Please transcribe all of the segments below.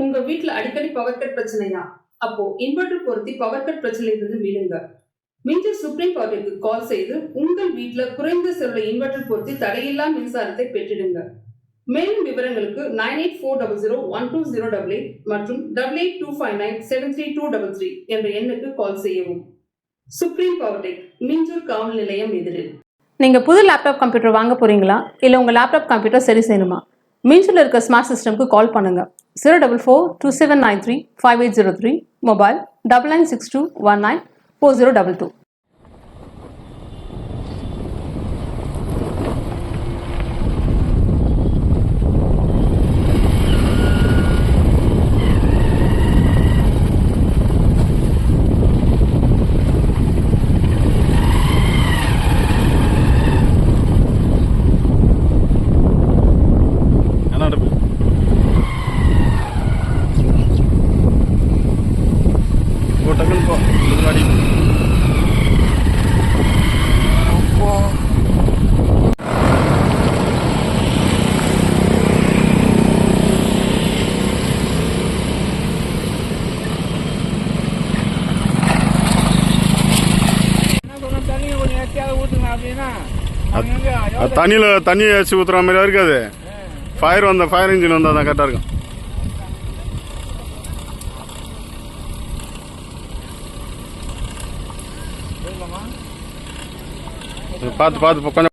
உங்க வீட்ல அடிக்கடி பவர் கட் பிரச்சனையா? அப்போ இன்வெர்டர் பொருத்தி பவர் கட் பிரச்சனையிலிருந்து மீளுங்க. மின்சூர் சுப்ரீம் பவருக்கு கால் செய்து உங்கள் வீட்ல குறைந்த செலவுல இன்வெர்டர் பொருத்தி தடையில்லா மின்சாரத்தை பெற்றிடுங்க. மேலும் விவரங்களுக்கு 9840012088 மற்றும் 8825973233 என்ற எண்ணுக்கு கால் செய்யவும். சுப்ரீம் பவர் டெக், மின்சூர் காவல் நிலையம் எதிரில். நீங்கள் புது லேப்டாப் கம்ப்யூட்டர் வாங்க போகிறீங்களா? இல்லை உங்கள் லேப்டாப் கம்ப்யூட்டர் சரி செய்யணுமா? மீன்ஸில் இருக்க ஸ்மார்ட் சிஸ்டம்க்கு கால் பண்ணுங்கள். 04427935803, மொபைல் 9962194022. தண்ணி வச்சு ஊற்றுற மாதிரி இருக்காது. ஃபயர் இன்ஜின் வந்தால் தான் கரெக்டாக இருக்கும். பார்த்து கொஞ்சம்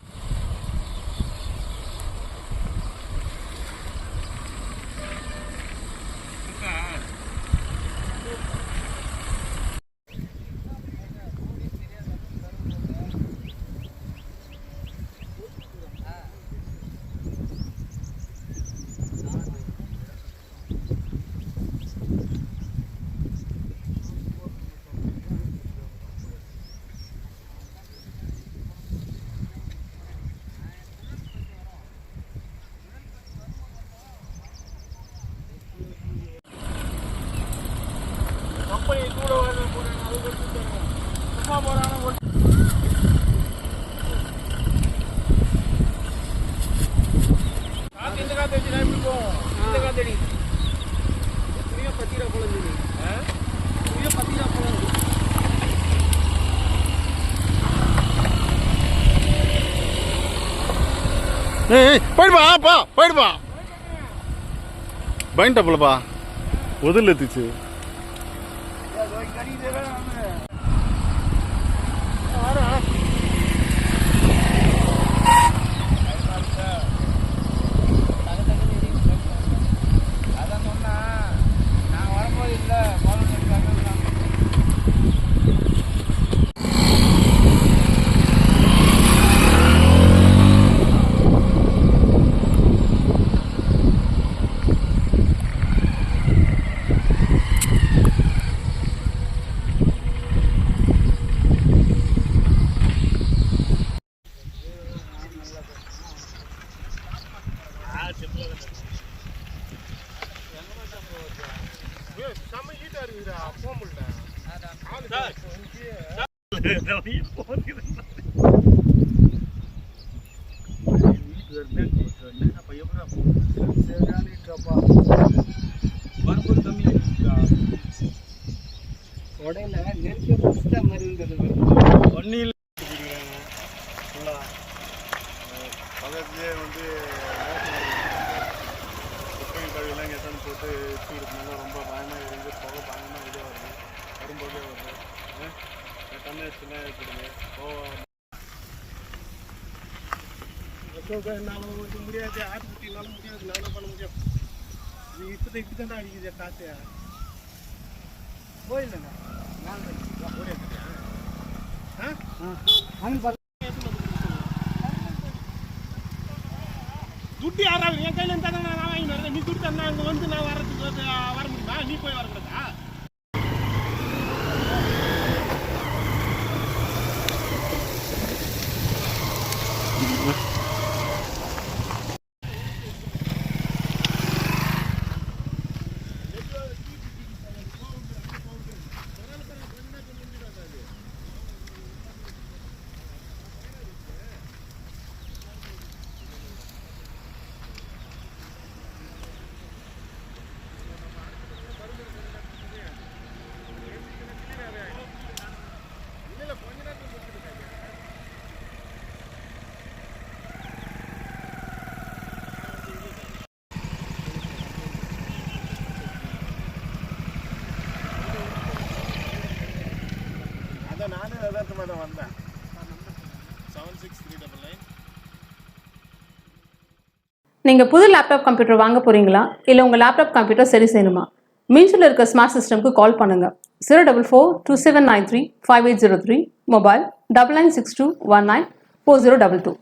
போயிடுப்பா பயன்டப்பலப்பா உதில் எத்திச்சு. பக்கத்துலேயே வந்து குப்பையும் கழுவிலாம் எத்தனை போட்டு எடுத்துக்கிட்டதுனால ரொம்ப பயமாக இருந்து புகை பயமாக இதாக வருது, வரும்போதே வருது. தண்ணி வச்சுலாம் எடுத்துடுங்க. என்னால் முடியாது, ஆட்டு குட்டினாலும் முடியாது, நானும் பண்ண முடியும். இது இப்படி தானே அடிக்குது காற்று. போயிடலண்ணா துட்டு யாராவது என் கையில் இருந்தால் நான் வாங்கி வரேன். நீ துட்டு தந்தா அங்கே வந்து நான் வர்றதுக்கு வர முடியுமா? நீ போய் வரக்கூடாதா? அதான் நானே யதார்த்தமாக தான் வந்தேன். 76399. நீங்கள் புது லேப்டாப் கம்ப்யூட்டர் வாங்க போகிறீங்களா இல்லை உங்கள் லேப்டாப் கம்ப்யூட்டர் சரி செய்யணுமா? மீன்ஸில் இருக்க ஸ்மார்ட் சிஸ்டம்க்கு கால் பண்ணுங்கள். 04427935803, மொபைல் 9962194022.